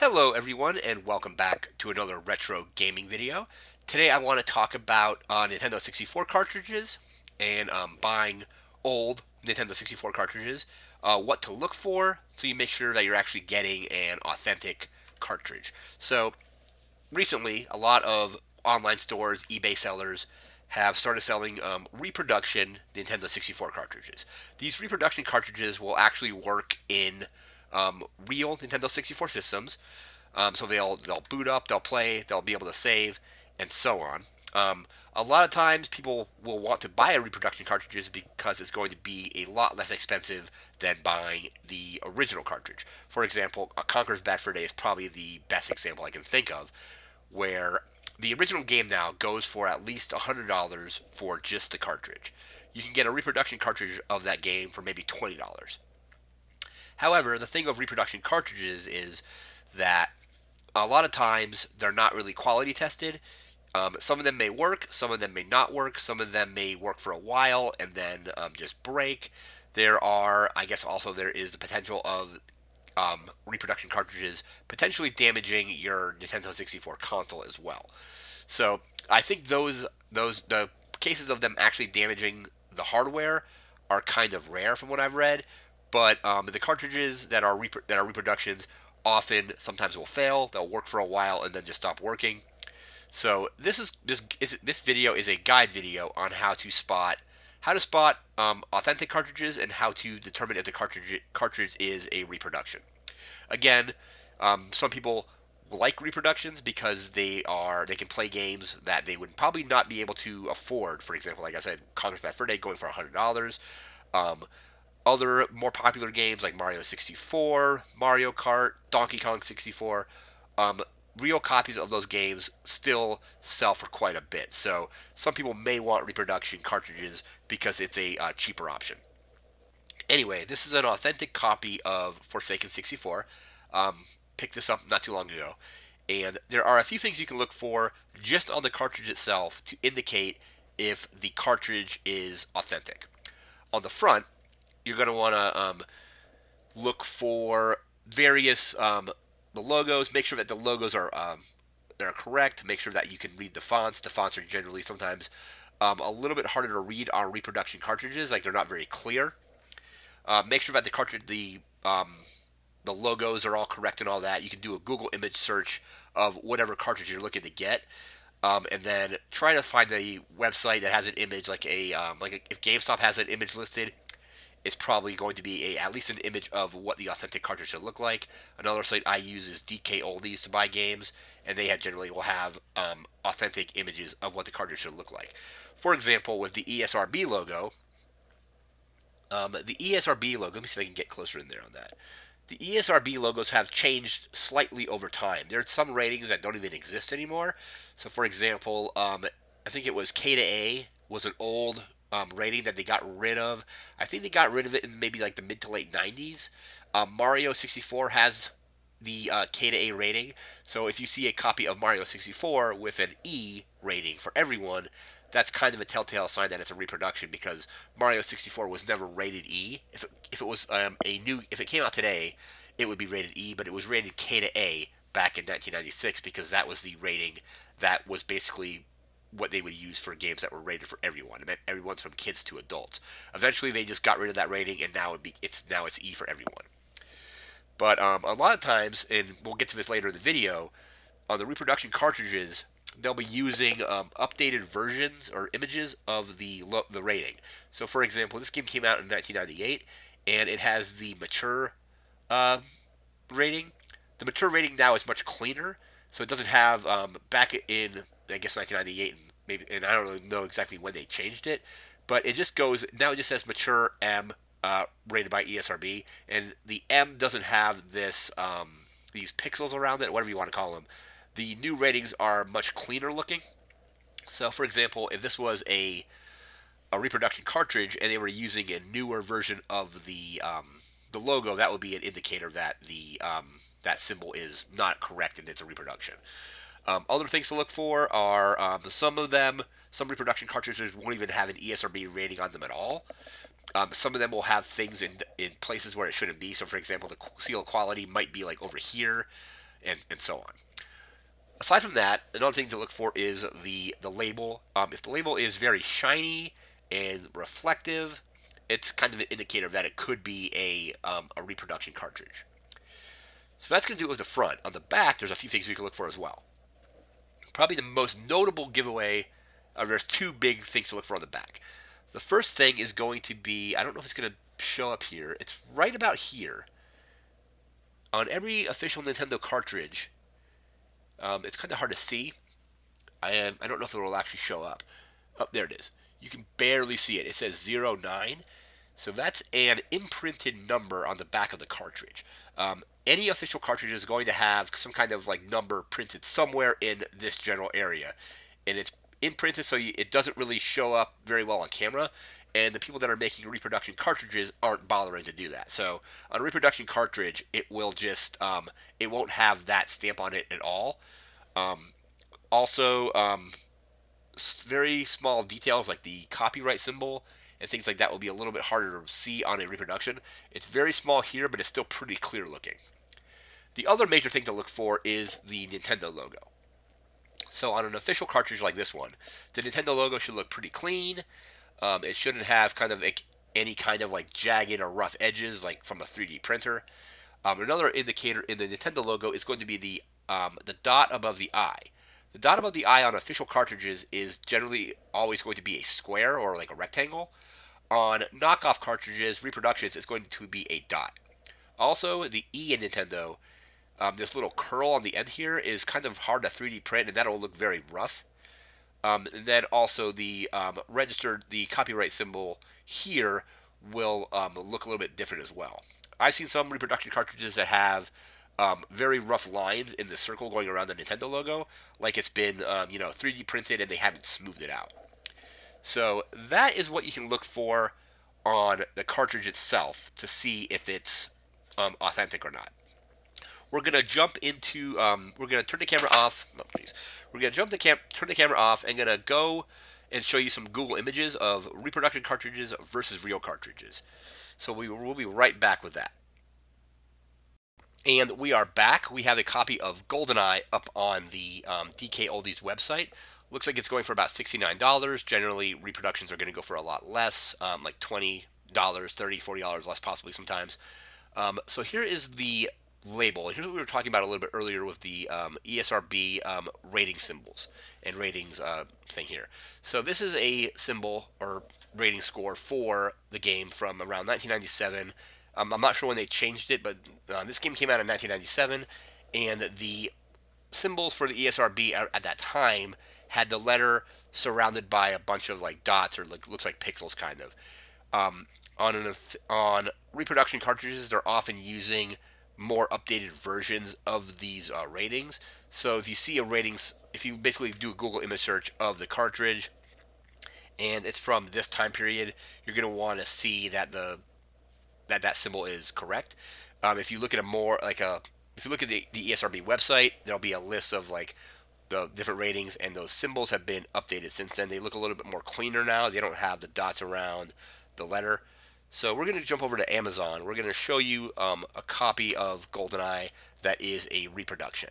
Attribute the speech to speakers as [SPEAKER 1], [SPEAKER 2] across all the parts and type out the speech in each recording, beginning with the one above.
[SPEAKER 1] Hello everyone and welcome back to another retro gaming video. Today I want to talk about Nintendo 64 cartridges and buying old Nintendo 64 cartridges, what to look for so you make sure that you're actually getting an authentic cartridge. So recently a lot of online stores, eBay sellers have started selling reproduction Nintendo 64 cartridges. These reproduction cartridges will actually work in real Nintendo 64 systems. So they'll boot up, they'll play, they'll be able to save, and so on. A lot of times people will want to buy a reproduction cartridges because it's going to be a lot less expensive than buying the original cartridge. For example, a Conker's Bad Fur Day is probably the best example I can think of, where the original game now goes for at least $100 for just the cartridge. You can get a reproduction cartridge of that game for maybe $20. However, the thing of reproduction cartridges is that a lot of times they're not really quality tested. Some of them may work, some of them may not work, some of them may work for a while and then just break. I guess also there is the potential of reproduction cartridges potentially damaging your Nintendo 64 console as well. So I think the cases of them actually damaging the hardware are kind of rare from what I've read. But the cartridges that are reproductions often sometimes will fail. They'll work for a while and then just stop working. So this video is a guide video on how to spot authentic cartridges and how to determine if the cartridge is a reproduction. Again, some people like reproductions because they can play games that they would probably not be able to afford. For example, like I said, Conker's Bad Fur Day going for $100. Other more popular games like Mario 64, Mario Kart, Donkey Kong 64, real copies of those games still sell for quite a bit. So some people may want reproduction cartridges because it's a cheaper option. Anyway, this is an authentic copy of Forsaken 64. Picked this up not too long ago. And there are a few things you can look for just on the cartridge itself to indicate if the cartridge is authentic. On the front, you're going to want to look for various the logos. Make sure that the logos are they're correct. Make sure that you can read the fonts. The fonts are generally sometimes a little bit harder to read on reproduction cartridges, like they're not very clear. Make sure that the logos are all correct and all that. You can do a Google image search of whatever cartridge you're looking to get. And then try to find a website that has an image if GameStop has an image listed, it's probably going to be at least an image of what the authentic cartridge should look like. Another site I use is DK Oldies to buy games, and they generally will have authentic images of what the cartridge should look like. For example, with the ESRB logo, let me see if I can get closer in there on that. The ESRB logos have changed slightly over time. There's some ratings that don't even exist anymore. So, for example, I think it was K to A was an old rating that they got rid of. I think they got rid of it in maybe like the mid to late 90s. Mario 64 has the K to A rating. So if you see a copy of Mario 64 with an E rating for everyone, that's kind of a telltale sign that it's a reproduction because Mario 64 was never rated E. If it was if it came out today, it would be rated E, but it was rated K to A back in 1996 because that was the rating that was basically what they would use for games that were rated for everyone. It meant everyone's from kids to adults. Eventually, they just got rid of that rating, and now it's E for everyone. But a lot of times, and we'll get to this later in the video, on the reproduction cartridges, they'll be using updated versions or images of the rating. So, for example, this game came out in 1998, and it has the mature rating. The mature rating now is much cleaner, so it doesn't have back in I guess 1998 and I don't really know exactly when they changed it, but it just goes now. It just says mature M rated by ESRB, and the M doesn't have these pixels around it, whatever you want to call them. The new ratings are much cleaner looking. So, for example, if this was a reproduction cartridge and they were using a newer version of the logo, that would be an indicator that that symbol is not correct and it's a reproduction. Other things to look for are some reproduction cartridges won't even have an ESRB rating on them at all. Some of them will have things in places where it shouldn't be. So, for example, the seal quality might be like over here. and so on. Aside from that, another thing to look for is the label. If the label is very shiny and reflective, it's kind of an indicator that it could be a reproduction cartridge. So that's going to do it with the front. On the back, there's a few things you can look for as well. Probably the most notable giveaway, there's two big things to look for on the back. The first thing is going to be, I don't know if it's going to show up here, it's right about here. On every official Nintendo cartridge, it's kind of hard to see. I don't know if it will actually show up. Oh, there it is. You can barely see it. It says 09. So that's an imprinted number on the back of the cartridge. Any official cartridge is going to have some kind of like number printed somewhere in this general area, and it's imprinted so it doesn't really show up very well on camera. And the people that are making reproduction cartridges aren't bothering to do that. So on a reproduction cartridge, it will just it won't have that stamp on it at all. Also, very small details like the copyright symbol and things like that will be a little bit harder to see on a reproduction. It's very small here, but it's still pretty clear looking. The other major thing to look for is the Nintendo logo. So on an official cartridge like this one, the Nintendo logo should look pretty clean. It shouldn't have kind of like any kind of like jagged or rough edges like from a 3D printer. Another indicator in the Nintendo logo is going to be the dot above the eye. The dot above the eye on official cartridges is generally always going to be a square or like a rectangle. On knockoff cartridges, reproductions, it's going to be a dot. Also, the E in Nintendo, this little curl on the end here is kind of hard to 3D print, and that'll look very rough. And then also the the copyright symbol here will look a little bit different as well. I've seen some reproduction cartridges that have very rough lines in the circle going around the Nintendo logo, like it's been 3D printed and they haven't smoothed it out. So that is what you can look for on the cartridge itself to see if it's authentic or not. We're gonna jump into. We're gonna turn the camera off. Oh, please. We're gonna turn the camera off, and gonna go and show you some Google images of reproduction cartridges versus real cartridges. So we'll be right back with that. And we are back. We have a copy of Goldeneye up on the DK Oldies website. Looks like it's going for about $69. Generally, reproductions are going to go for a lot less, like $20, $30, $40 less possibly sometimes. So here is the label. And here's what we were talking about a little bit earlier with the ESRB rating symbols and ratings thing here. So this is a symbol or rating score for the game from around 1997. I'm not sure when they changed it, but this game came out in 1997, and the symbols for the ESRB at that time had the letter surrounded by a bunch of like dots or like looks like pixels kind of. On reproduction cartridges, they're often using more updated versions of these ratings. So if you see a ratings, if you basically do a Google image search of the cartridge and it's from this time period, you're going to want to see that that symbol is correct. If you look at if you look at the ESRB website, there'll be a list of like the different ratings, and those symbols have been updated since then. They look a little bit more cleaner now. They don't have the dots around the letter. So we're going to jump over to Amazon. We're going to show you a copy of Goldeneye that is a reproduction.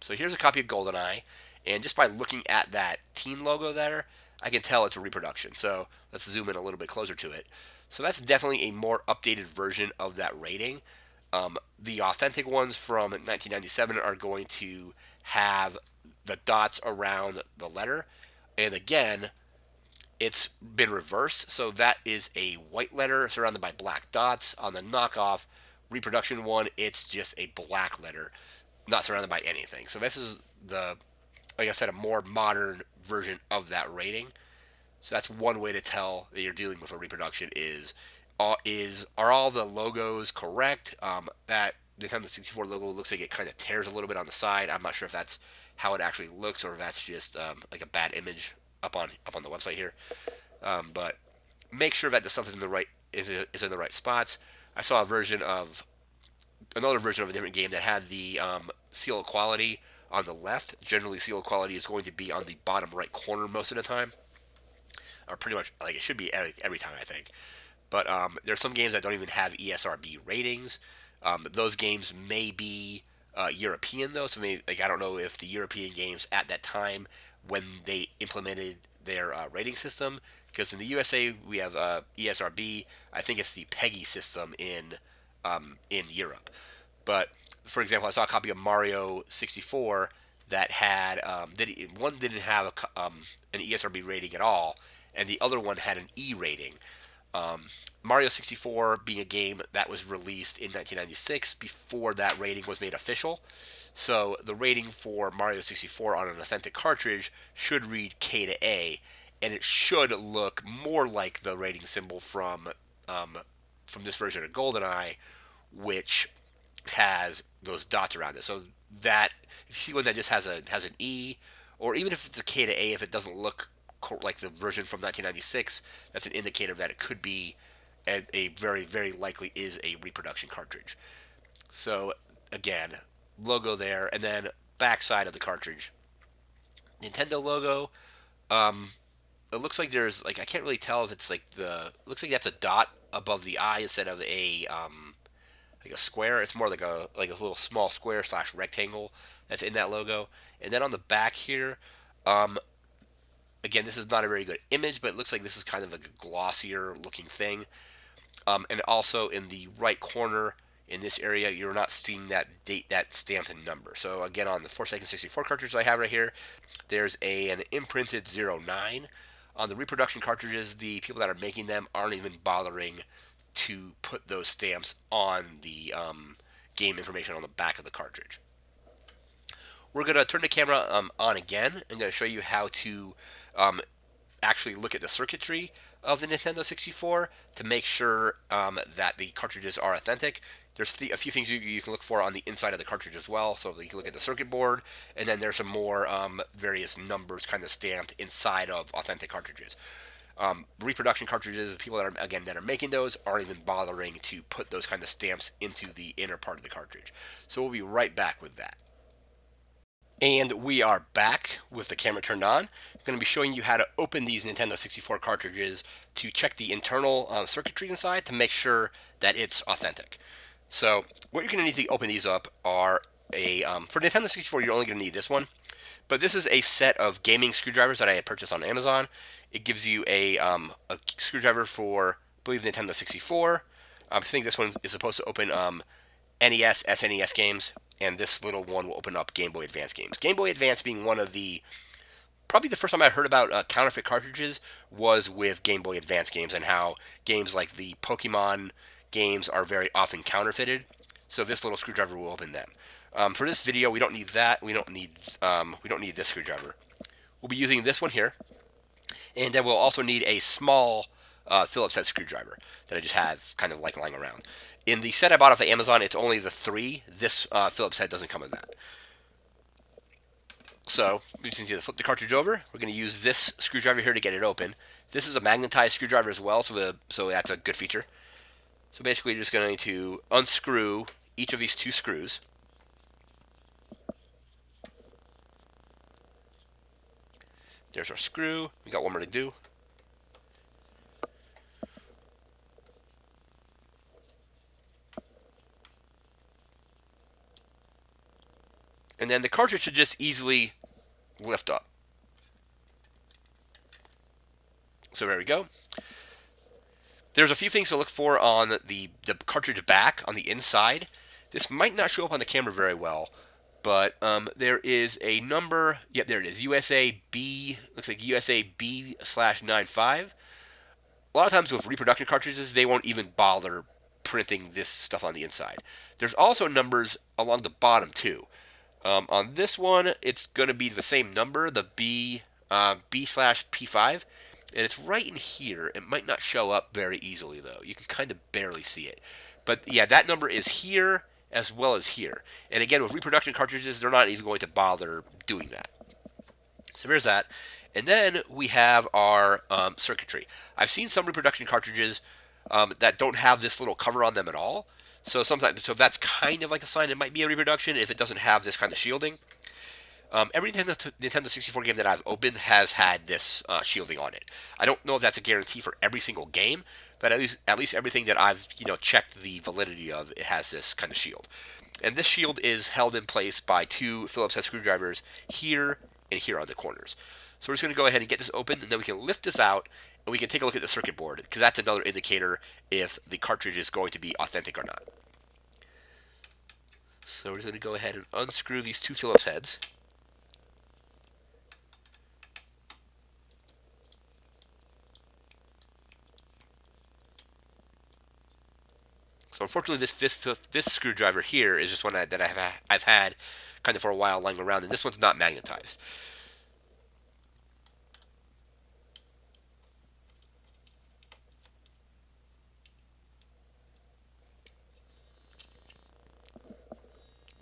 [SPEAKER 1] So here's a copy of Goldeneye, and just by looking at that teen logo there, I can tell it's a reproduction. So let's zoom in a little bit closer to it. So that's definitely a more updated version of that rating. The authentic ones from 1997 are going to have the dots around the letter. And again, it's been reversed. So that is a white letter surrounded by black dots. On the knockoff reproduction one, it's just a black letter, not surrounded by anything. So this is like I said, a more modern version of that rating. So that's one way to tell that you're dealing with a reproduction are all the logos correct? That Nintendo 64 logo looks like it kind of tears a little bit on the side. I'm not sure if that's how it actually looks or if that's just like a bad image up on the website here. But make sure that the stuff is in the right spots. I saw another version of a different game that had the seal of quality on the left. Generally, seal of quality is going to be on the bottom right corner most of the time, or pretty much like it should be every time, I think. But there's some games that don't even have ESRB ratings. Those games may be European though, so maybe like I don't know if the European games at that time when they implemented their rating system, because in the USA we have ESRB. I think it's the PEGI system in Europe. But for example, I saw a copy of Mario 64 that had one didn't have an ESRB rating at all, and the other one had an E rating. Mario 64 being a game that was released in 1996 before that rating was made official. So the rating for Mario 64 on an authentic cartridge should read K to A, and it should look more like the rating symbol from this version of Goldeneye, which has those dots around it. So that if you see one that just has an E, or even if it's a K to A, if it doesn't look like the version from 1996, that's an indicator that it could be a very, very likely is a reproduction cartridge. So again, logo there, and then backside of the cartridge, Nintendo logo. It looks like there's like I can't really tell if it's like it looks like that's a dot above the eye instead of like a square. It's more like a little small square slash rectangle that's in that logo. And then on the back here, um, again, this is not a very good image, but it looks like this is kind of like a glossier looking thing. And also in the right corner in this area, you're not seeing that date, that stamped number. So again, on the 4-second 64 cartridge I have right here, there's an imprinted 09. On the reproduction cartridges, the people that are making them aren't even bothering to put those stamps on the game information on the back of the cartridge. We're going to turn the camera on again. I'm going to show you how to actually look at the circuitry of the Nintendo 64 to make sure that the cartridges are authentic. There's a few things you can look for on the inside of the cartridge as well. So you can look at the circuit board, and then there's some more various numbers kind of stamped inside of authentic cartridges. Reproduction cartridges, people that are making those aren't even bothering to put those kind of stamps into the inner part of the cartridge. So we'll be right back with that. And we are back with the camera turned on. I'm going to be showing you how to open these Nintendo 64 cartridges to check the internal circuitry inside to make sure that it's authentic. So what you're going to need to open these up are for Nintendo 64, you're only going to need this one. But this is a set of gaming screwdrivers that I had purchased on Amazon. It gives you a screwdriver for, I believe, Nintendo 64. I think this one is supposed to open NES, SNES games, and this little one will open up Game Boy Advance games. Game Boy Advance being one of probably the first time I heard about counterfeit cartridges was with Game Boy Advance games, and how games like the Pokemon games are very often counterfeited. So this little screwdriver will open them. For this video, we don't need that. We don't need this screwdriver. We'll be using this one here, and then we'll also need a small Phillips head screwdriver that I just have kind of like lying around. In the set I bought off of Amazon, it's only the 3. This Phillips head doesn't come with that. So we just need to flip the cartridge over. We're going to use this screwdriver here to get it open. This is a magnetized screwdriver as well, so that's a good feature. So basically, you're just going to unscrew each of these 2 screws. There's our screw. We got one more to do. And then the cartridge should just easily lift up. So there we go. There's a few things to look for on the cartridge back on the inside. This might not show up on the camera very well, but there is a number. Yep, there it is. USA B. Looks like USA B/95. A lot of times with reproduction cartridges, they won't even bother printing this stuff on the inside. There's also numbers along the bottom too. On this one, it's going to be the same number, the B/P5, and it's right in here. It might not show up very easily, though. You can kind of barely see it. But yeah, that number is here as well as here. And again, with reproduction cartridges, they're not even going to bother doing that. So there's that. And then we have our circuitry. I've seen some reproduction cartridges that don't have this little cover on them at all. So that's kind of like a sign it might be a reproduction if it doesn't have this kind of shielding. Every Nintendo 64 game that I've opened has had this shielding on it. I don't know if that's a guarantee for every single game, but at least everything that I've checked the validity of, it has this kind of shield. And this shield is held in place by two Phillips head screwdrivers here and here on the corners. So we're just going to go ahead and get this open, and then we can lift this out, and we can take a look at the circuit board, because that's another indicator if the cartridge is going to be authentic or not. So we're just going to go ahead and unscrew these two Phillips heads. So unfortunately, this screwdriver here is just one that I've had kind of for a while lying around, and this one's not magnetized.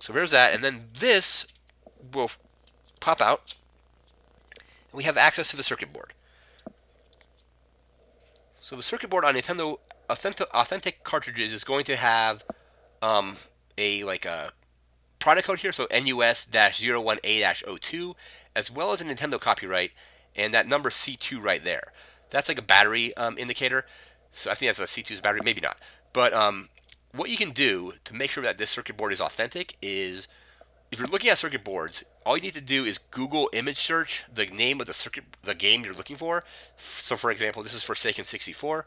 [SPEAKER 1] So there's that, and then this will pop out, and we have access to the circuit board. So the circuit board on Nintendo authentic cartridges is going to have a product code here, so NUS-01A-02, as well as a Nintendo copyright, and that number C2 right there. That's like a battery indicator. So I think that's a C2's battery, maybe not. But what you can do to make sure that this circuit board is authentic is, if you're looking at circuit boards, all you need to do is Google image search the name of the game you're looking for. So for example, this is Forsaken 64.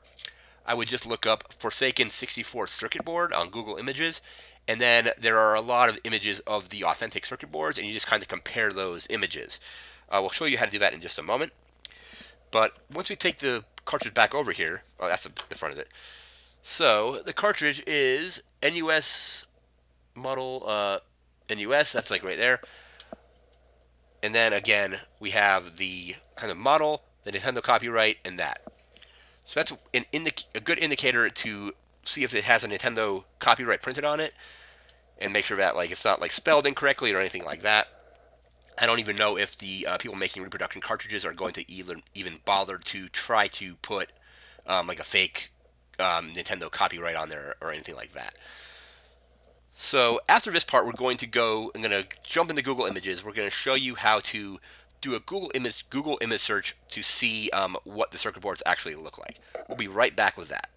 [SPEAKER 1] I would just look up Forsaken 64 circuit board on Google Images, and then there are a lot of images of the authentic circuit boards, and you just kind of compare those images. We'll show you how to do that in just a moment. But once we take the cartridge back over here, oh, that's the front of it. So the cartridge is NUS model NUS, that's like right there. And then again, we have the kind of model, the Nintendo copyright, and that. So that's a good indicator to see if it has a Nintendo copyright printed on it, and make sure that it's not spelled incorrectly or anything like that. I don't even know if the people making reproduction cartridges are going to even bother to try to put a fake Nintendo copyright on there or anything like that. So after this part, I'm going to jump into Google Images. We're going to show you how to do a Google image search to see what the circuit boards actually look like. We'll be right back with that.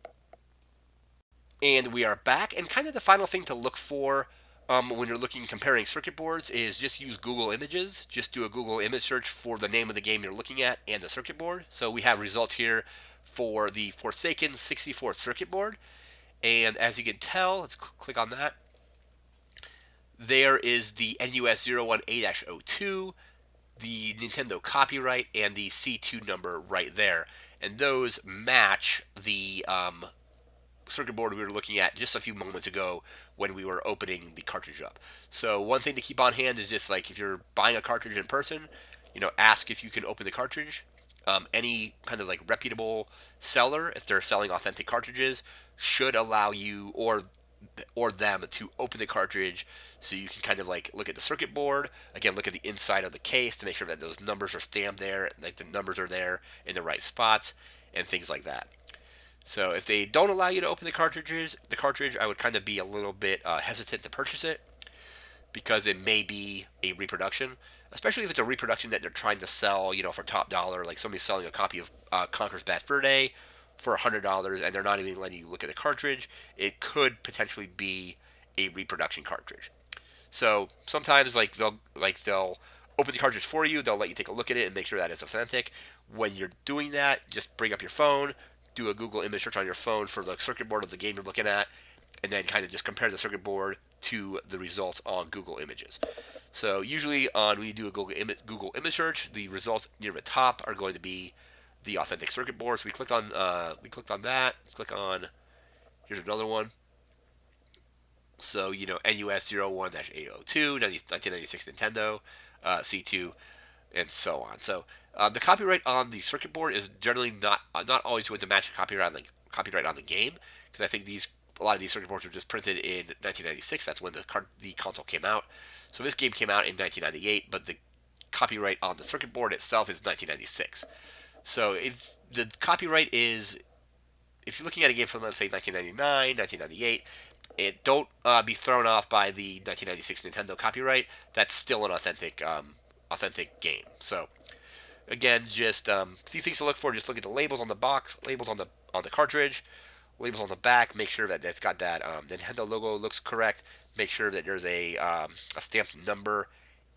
[SPEAKER 1] And we are back, and kind of the final thing to look for when you're comparing circuit boards is just use Google Images. Just do a Google image search for the name of the game you're looking at and the circuit board. So we have results here for the Forsaken 64 circuit board, and as you can tell, let's click on that. There is the NUS-01A-02, the Nintendo copyright, and the C2 number right there. And those match the circuit board we were looking at just a few moments ago when we were opening the cartridge up. So one thing to keep on hand is just if you're buying a cartridge in person, ask if you can open the cartridge. Any kind of reputable seller, if they're selling authentic cartridges, should allow you or them to open the cartridge, so you can kind of look at the circuit board, again look at the inside of the case to make sure that those numbers are stamped there, the numbers are there in the right spots, and things like that. So if they don't allow you to open the cartridge, I would kind of be a little bit hesitant to purchase it, because it may be a reproduction, especially if it's a reproduction that they're trying to sell, for top dollar, like somebody's selling a copy of Conker's Bad Fur Day for $100, and they're not even letting you look at the cartridge. It could potentially be a reproduction cartridge. So sometimes they'll open the cartridge for you. They'll let you take a look at it and make sure that it's authentic. When you're doing that, just bring up your phone, do a Google image search on your phone for the circuit board of the game you're looking at, and then kind of just compare the circuit board to the results on Google Images. So usually when you do a Google image search, the results near the top are going to be the authentic circuit board. So we clicked on that. Let's click on. Here's another one. So NUS-01-A02, 1996 Nintendo, C2, and so on. So the copyright on the circuit board is generally not always going to match the copyright on the game, because I think a lot of these circuit boards were just printed in 1996. That's when the console came out. So this game came out in 1998, but the copyright on the circuit board itself is 1996. So if the copyright is, if you're looking at a game from, let's say, 1999, 1998, don't be thrown off by the 1996 Nintendo copyright. That's still an authentic game. So again, just a few things to look for. Just look at the labels on the box, labels on the cartridge, labels on the back. Make sure that it's got that Nintendo logo looks correct. make sure that there's a stamped number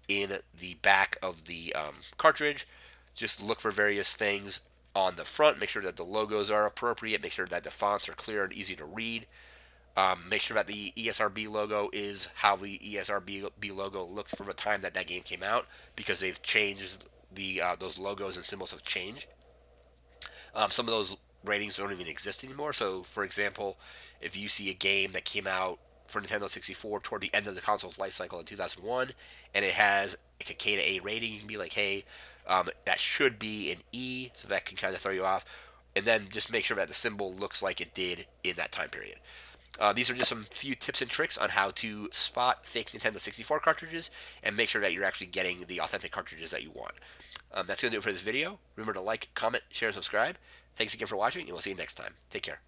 [SPEAKER 1] in the back of the cartridge. Just look for various things on the front. Make sure that the logos are appropriate. Make sure that the fonts are clear and easy to read. Make sure that the ESRB logo is how the ESRB logo looked from the time that that game came out, because they've changed those logos and symbols have changed. Some of those ratings don't even exist anymore. So, for example, if you see a game that came out for Nintendo 64 toward the end of the console's life cycle in 2001, and it has like a K to A rating, you can be like, hey, that should be an E, so that can kind of throw you off. And then just make sure that the symbol looks like it did in that time period. These are just some few tips and tricks on how to spot fake Nintendo 64 cartridges and make sure that you're actually getting the authentic cartridges that you want. That's going to do it for this video. Remember to like, comment, share, and subscribe. Thanks again for watching, and we'll see you next time. Take care.